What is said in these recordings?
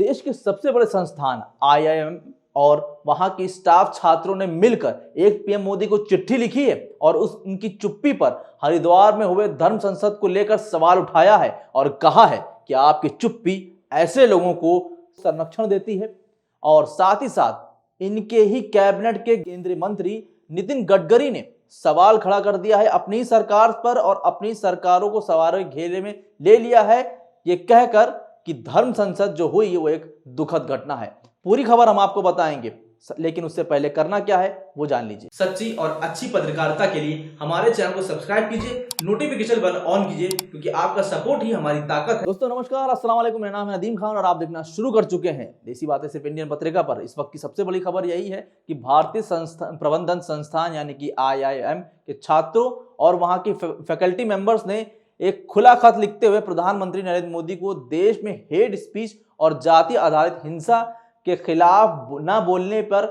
देश के सबसे बड़े संस्थान आईआईएम और वहां की स्टाफ छात्रों ने मिलकर एक पीएम मोदी को चिट्ठी लिखी है और उनकी चुप्पी पर हरिद्वार में हुए धर्म संसद को लेकर सवाल उठाया है और कहा है कि आपकी चुप्पी ऐसे लोगों को संरक्षण देती है। और साथ ही साथ इनके ही कैबिनेट के केंद्रीय मंत्री नितिन गडकरी ने सवाल खड़ा कर दिया है अपनी सरकार पर और अपनी सरकारों को सवालों के घेरे में ले लिया है, ये कहकर कि धर्म संसद जो हुई वो एक दुखद घटना है। पूरी खबर हम आपको बताएंगे, लेकिन उससे पहले करना क्या है वो जान लीजिए। सच्ची और अच्छी पत्रकारिता के लिए हमारे चैनल को सब्सक्राइब कीजिए, नोटिफिकेशन बेल ऑन कीजिए, क्योंकि आपका सपोर्ट ही हमारी ताकत है। दोस्तों नमस्कार, अस्सलाम वालेकुम, मेरा नाम है नदीम खान और आप देखना शुरू कर चुके हैं देसी बातें सिर्फ इंडियन पत्रिका पर। इस वक्त की सबसे बड़ी खबर यही है कि भारतीय प्रबंधन संस्थान यानी कि आईआईएम के छात्रों और वहां की फैकल्टी मेंबर्स ने एक खुला खत लिखते हुए प्रधानमंत्री नरेंद्र मोदी को देश में हेट स्पीच और जाति आधारित हिंसा के खिलाफ न बोलने पर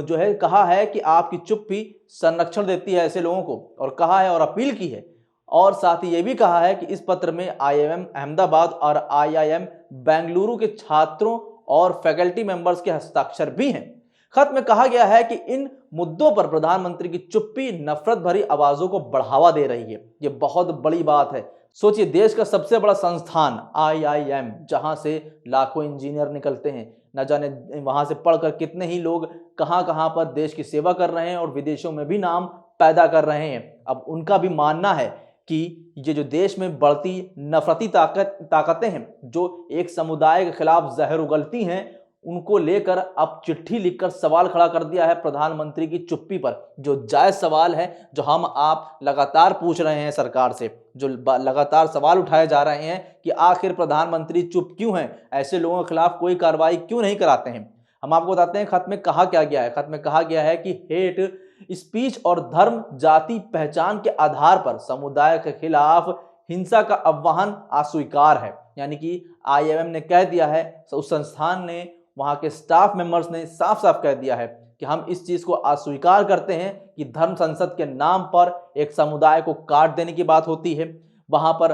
जो है कहा है कि आपकी चुप्पी संरक्षण देती है ऐसे लोगों को, और कहा है और अपील की है। और साथ ही ये भी कहा है कि इस पत्र में आईआईएम अहमदाबाद और आईआईएम बेंगलुरु के छात्रों और फैकल्टी मेंबर्स के हस्ताक्षर भी हैं। खत में कहा गया है कि इन मुद्दों पर प्रधानमंत्री की चुप्पी नफरत भरी आवाजों को बढ़ावा दे रही है। ये बहुत बड़ी बात है। सोचिए, देश का सबसे बड़ा संस्थान आईआईएम, जहां से लाखों इंजीनियर निकलते हैं, न जाने वहां से पढ़कर कितने ही लोग कहां कहां पर देश की सेवा कर रहे हैं और विदेशों में भी नाम पैदा कर रहे हैं। अब उनका भी मानना है कि ये जो देश में बढ़ती नफरती ताकतें हैं जो एक समुदाय के खिलाफ जहर उगलती हैं, उनको लेकर अब चिट्ठी लिखकर सवाल खड़ा कर दिया है प्रधानमंत्री की चुप्पी पर। जो जायज सवाल है, जो हम आप लगातार पूछ रहे हैं सरकार से, जो लगातार सवाल उठाए जा रहे हैं कि आखिर प्रधानमंत्री चुप क्यों हैं, ऐसे लोगों के खिलाफ कोई कार्रवाई क्यों नहीं कराते हैं। हम आपको बताते हैं खत में कहा क्या गया है। खत में कहा गया है कि हेट स्पीच और धर्म जाति पहचान के आधार पर समुदाय के खिलाफ हिंसा का आह्वान अस्वीकार है। यानी कि आईआईएम ने कह दिया है, उस संस्थान ने, वहां के स्टाफ मेंबर्स ने साफ साफ कह दिया है कि हम इस चीज को अस्वीकार करते हैं कि धर्म संसद के नाम पर एक समुदाय को काट देने की बात होती है, वहां पर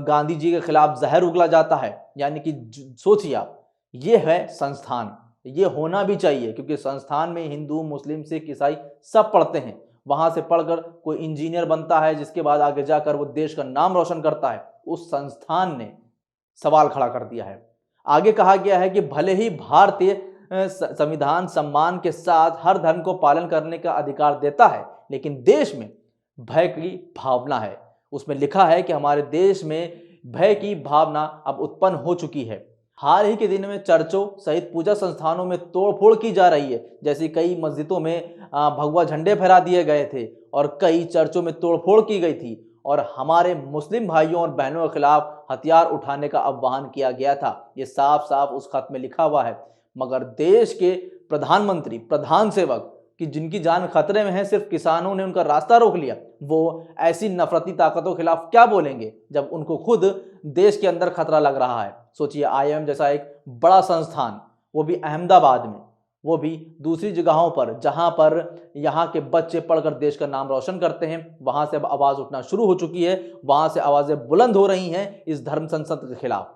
गांधी जी के खिलाफ जहर उगला जाता है। यानी कि सोचिए आप, ये है संस्थान, ये होना भी चाहिए, क्योंकि संस्थान में हिंदू मुस्लिम सिख ईसाई सब पढ़ते हैं। वहां से पढ़कर कोई इंजीनियर बनता है, जिसके बाद आगे जाकर वो देश का नाम रोशन करता है। उस संस्थान ने सवाल खड़ा कर दिया है। आगे कहा गया है कि भले ही भारतीय संविधान सम्मान के साथ हर धर्म को पालन करने का अधिकार देता है, लेकिन देश में भय की भावना है। उसमें लिखा है कि हमारे देश में भय की भावना अब उत्पन्न हो चुकी है। हाल ही के दिन में चर्चों सहित पूजा संस्थानों में तोड़फोड़ की जा रही है। जैसे कई मस्जिदों में भगवा झंडे फहरा दिए गए थे और कई चर्चों में तोड़फोड़ की गई थी, और हमारे मुस्लिम भाइयों और बहनों के खिलाफ हथियार उठाने का आह्वान किया गया था। ये साफ साफ उस खत में लिखा हुआ है। मगर देश के प्रधानमंत्री, प्रधान सेवक कि जिनकी जान खतरे में है, सिर्फ किसानों ने उनका रास्ता रोक लिया, वो ऐसी नफरती ताकतों के खिलाफ क्या बोलेंगे जब उनको खुद देश के अंदर खतरा लग रहा है। सोचिए, आईआईएम जैसा एक बड़ा संस्थान, वो भी अहमदाबाद में, वो भी दूसरी जगहों पर जहां पर यहाँ के बच्चे पढ़कर देश का नाम रोशन करते हैं, वहां से अब आवाज उठना शुरू हो चुकी है। वहां से आवाजें बुलंद हो रही हैं इस धर्म संसद के खिलाफ।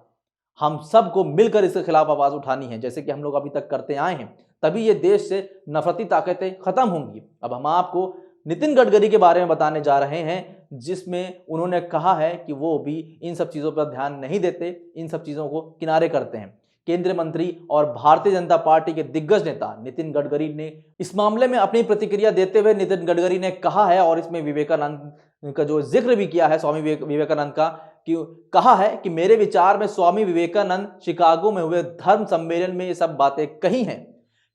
हम सबको मिलकर इसके खिलाफ आवाज उठानी है, जैसे कि हम लोग अभी तक करते आए हैं। तभी ये देश से नफरती ताकतें खत्म होंगी। अब हम आपको नितिन गडकरी के बारे में बताने जा रहे हैं, जिसमें उन्होंने कहा है कि वो भी इन सब चीज़ों पर ध्यान नहीं देते, इन सब चीज़ों को किनारे करते हैं। केंद्रीय मंत्री और भारतीय जनता पार्टी के दिग्गज नेता नितिन गडकरी ने इस मामले में अपनी प्रतिक्रिया देते हुए नितिन गडकरी ने कहा है, और इसमें विवेकानंद का जो जिक्र भी किया है, स्वामी विवेकानंद का, कि कहा है कि मेरे विचार में स्वामी विवेकानंद शिकागो में हुए धर्म सम्मेलन में ये सब बातें कही हैं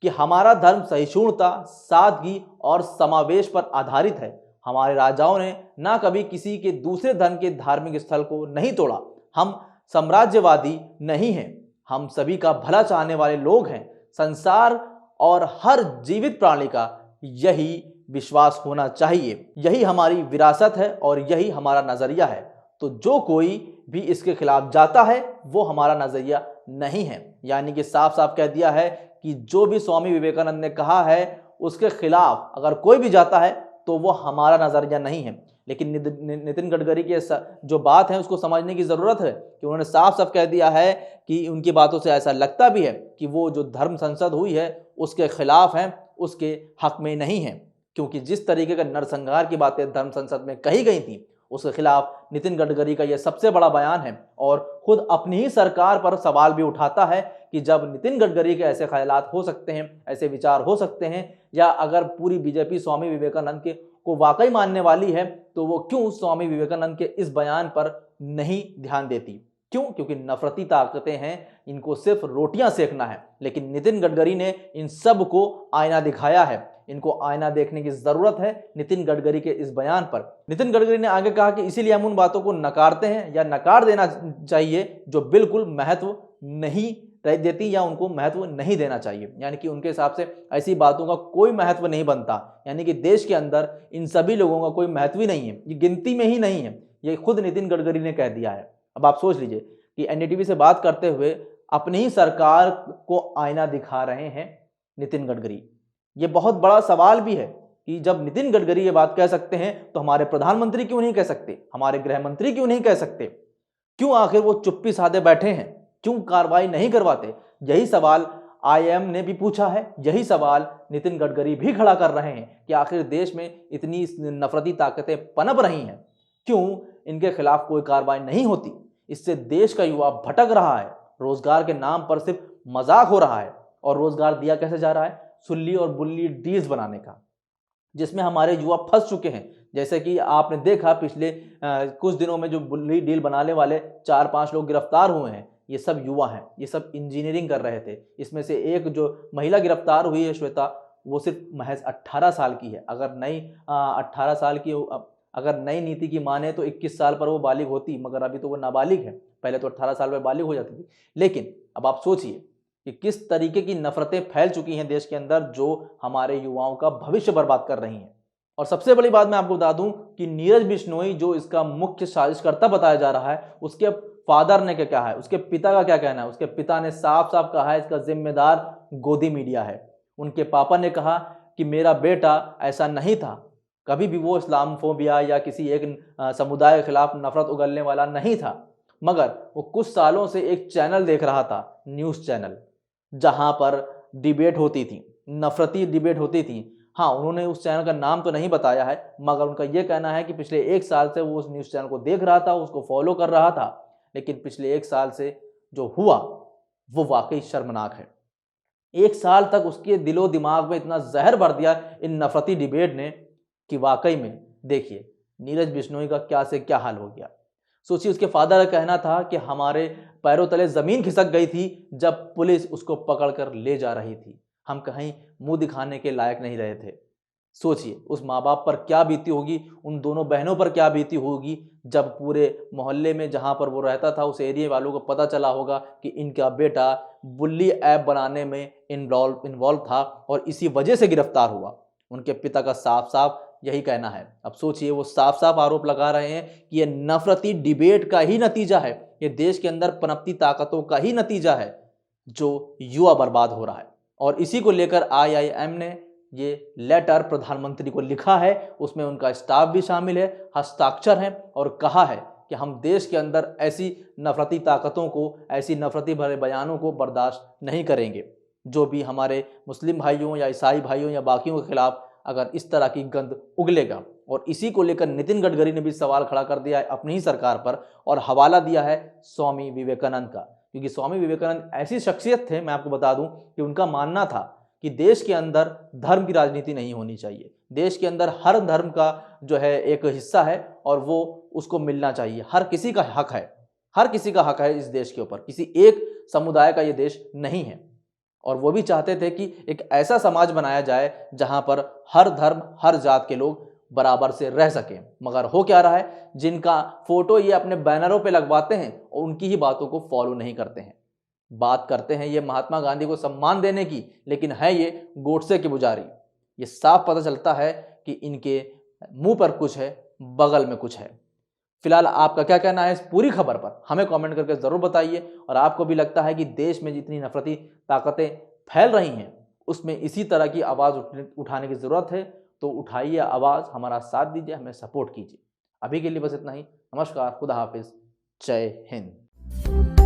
कि हमारा धर्म सहिष्णुता, सादगी और समावेश पर आधारित है। हमारे राजाओं ने ना कभी किसी के दूसरे धर्म के धार्मिक स्थल को नहीं तोड़ा। हम साम्राज्यवादी नहीं हैं, हम सभी का भला चाहने वाले लोग हैं। संसार और हर जीवित प्राणी का यही विश्वास होना चाहिए। यही हमारी विरासत है और यही हमारा नजरिया है। तो जो कोई भी इसके खिलाफ जाता है वो हमारा नजरिया नहीं है। यानी कि साफ साफ कह दिया है कि जो भी स्वामी विवेकानंद ने कहा है उसके खिलाफ अगर कोई भी जाता है तो वो हमारा नजरिया नहीं है। लेकिन नितिन गडकरी के जो बात है उसको समझने की ज़रूरत है कि उन्होंने साफ साफ कह दिया है कि उनकी बातों से ऐसा लगता भी है कि वो जो धर्म संसद हुई है उसके खिलाफ हैं, उसके हक में नहीं है, क्योंकि जिस तरीके का नरसंहार की बातें धर्म संसद में कही गई थी उसके खिलाफ नितिन गडकरी का यह सबसे बड़ा बयान है और खुद अपनी ही सरकार पर सवाल भी उठाता है कि जब नितिन गडकरी के ऐसे ख्यालात हो सकते हैं, ऐसे विचार हो सकते हैं, या अगर पूरी बीजेपी स्वामी विवेकानंद के को वाकई मानने वाली है तो वो क्यों स्वामी विवेकानंद के इस बयान पर नहीं ध्यान देती? क्यों? क्योंकि नफरती ताकतें हैं, इनको सिर्फ रोटियां सेकना है। लेकिन नितिन गडकरी ने इन सब को आईना दिखाया है, इनको आईना देखने की जरूरत है नितिन गडकरी के इस बयान पर। नितिन गडकरी ने आगे कहा कि इसीलिए हम उन बातों को नकारते हैं या नकार देना चाहिए जो बिल्कुल महत्व नहीं देती या उनको महत्व नहीं देना चाहिए। यानी कि उनके हिसाब से ऐसी बातों का कोई महत्व नहीं बनता, यानी कि देश के अंदर इन सभी लोगों का कोई महत्व ही नहीं है, ये गिनती में ही नहीं है। ये खुद नितिन गडकरी ने कह दिया है। अब आप सोच लीजिए कि एनडीटीवी से बात करते हुए अपनी ही सरकार को आईना दिखा रहे हैं नितिन गडकरी। ये बहुत बड़ा सवाल भी है कि जब नितिन गडकरी ये बात कह सकते हैं तो हमारे प्रधानमंत्री क्यों नहीं कह सकते, हमारे गृह मंत्री क्यों नहीं कह सकते? क्यों आखिर वो चुप्पी साधे बैठे हैं, क्यों कार्रवाई नहीं करवाते? यही सवाल आईएम ने भी पूछा है, यही सवाल नितिन गडकरी भी खड़ा कर रहे हैं कि आखिर देश में इतनी नफरती ताकतें पनप रही हैं, क्यों इनके खिलाफ कोई कार्रवाई नहीं होती? इससे देश का युवा भटक रहा है, रोजगार के नाम पर सिर्फ मजाक हो रहा है। और रोजगार दिया कैसे जा रहा है? सुल्ली और बुल्ली डील्स बनाने का, जिसमें हमारे युवा फंस चुके हैं। जैसे कि आपने देखा पिछले कुछ दिनों में जो बुल्ली डील बनाने वाले 4-5 लोग गिरफ्तार हुए हैं, ये सब युवा हैं, ये सब इंजीनियरिंग कर रहे थे। इसमें से एक जो महिला गिरफ्तार हुई है श्वेता, वो सिर्फ महज 18 साल की है। अगर नई 18 साल की अगर नई नीति की माने तो 21 साल पर वो बालिग होती, मगर अभी तो वो नाबालिग है। पहले तो 18 साल पर बालिग हो जाती थी। लेकिन अब आप सोचिए कि किस तरीके की नफरतें फैल चुकी हैं देश के अंदर जो हमारे युवाओं का भविष्य बर्बाद कर रही हैं। और सबसे बड़ी बात मैं आपको बता दूं कि नीरज बिश्नोई जो इसका मुख्य साजिशकर्ता बताया जा रहा है, उसके फादर ने क्या कहा है, उसके पिता का क्या कहना है? उसके पिता ने साफ साफ कहा है इसका जिम्मेदार गोदी मीडिया है। उनके पापा ने कहा कि मेरा बेटा ऐसा नहीं था, कभी भी वो इस्लामोफोबिया या किसी एक समुदाय के खिलाफ नफरत उगलने वाला नहीं था, मगर वो कुछ सालों से एक चैनल देख रहा था, न्यूज़ चैनल, जहां पर डिबेट होती थी, नफरती डिबेट होती थी। हाँ, उन्होंने उस चैनल का नाम तो नहीं बताया है, मगर उनका यह कहना है कि पिछले 1 साल से वो उस न्यूज़ चैनल को देख रहा था, उसको फॉलो कर रहा था। लेकिन पिछले 1 साल से जो हुआ वो वाकई शर्मनाक है। 1 साल तक उसके दिलो दिमाग में इतना जहर भर दिया इन नफरती डिबेट ने कि वाकई में देखिए नीरज बिश्नोई का क्या से क्या हाल हो गया। सोचिए, उसके फादर का कहना था कि हमारे पैरों तले जमीन खिसक गई थी जब पुलिस उसको पकड़कर ले जा रही थी, हम कहीं मुंह दिखाने के लायक नहीं रहे थे। सोचिए उस माँ बाप पर क्या बीती होगी, उन दोनों बहनों पर क्या बीती होगी जब पूरे मोहल्ले में जहाँ पर वो रहता था उस एरिया वालों को पता चला होगा कि इनका बेटा बुल्ली ऐप बनाने में इन्वॉल्व था और इसी वजह से गिरफ्तार हुआ। उनके पिता का साफ साफ यही कहना है। अब सोचिए, वो साफ साफ आरोप लगा रहे हैं कि ये नफरती डिबेट का ही नतीजा है, ये देश के अंदर पनपती ताकतों का ही नतीजा है जो युवा बर्बाद हो रहा है। और इसी को लेकर आईआईएम ने ये लेटर प्रधानमंत्री को लिखा है, उसमें उनका स्टाफ भी शामिल है, हस्ताक्षर है, और कहा है कि हम देश के अंदर ऐसी नफरती ताकतों को, ऐसी नफरती भरे बयानों को बर्दाश्त नहीं करेंगे। जो भी हमारे मुस्लिम भाइयों या ईसाई भाइयों या बाकियों के खिलाफ अगर इस तरह की गंद उगलेगा। और इसी को लेकर नितिन गडकरी ने भी सवाल खड़ा कर दिया है अपनी ही सरकार पर और हवाला दिया है स्वामी विवेकानंद का, क्योंकि स्वामी विवेकानंद ऐसी शख्सियत थे, मैं आपको बता दूं कि उनका मानना था कि देश के अंदर धर्म की राजनीति नहीं होनी चाहिए, देश के अंदर हर धर्म का जो है एक हिस्सा है और वो उसको मिलना चाहिए, हर किसी का हक है, हर किसी का हक है इस देश के ऊपर, किसी एक समुदाय का ये देश नहीं है। और वो भी चाहते थे कि एक ऐसा समाज बनाया जाए जहां पर हर धर्म, हर जात के लोग बराबर से रह सकें। मगर हो क्या रहा है, जिनका फोटो ये अपने बैनरों पे लगवाते हैं और उनकी ही बातों को फॉलो नहीं करते हैं। बात करते हैं ये महात्मा गांधी को सम्मान देने की, लेकिन है ये गोडसे की पुजारी। ये साफ पता चलता है कि इनके मुंह पर कुछ है, बगल में कुछ है। फिलहाल आपका क्या कहना है इस पूरी खबर पर, हमें कमेंट करके जरूर बताइए। और आपको भी लगता है कि देश में जितनी नफरती ताकतें फैल रही हैं उसमें इसी तरह की आवाज़ उठाने की ज़रूरत है, तो उठाइए आवाज़, हमारा साथ दीजिए, हमें सपोर्ट कीजिए। अभी के लिए बस इतना ही। नमस्कार, खुदा हाफिज, जय हिंद।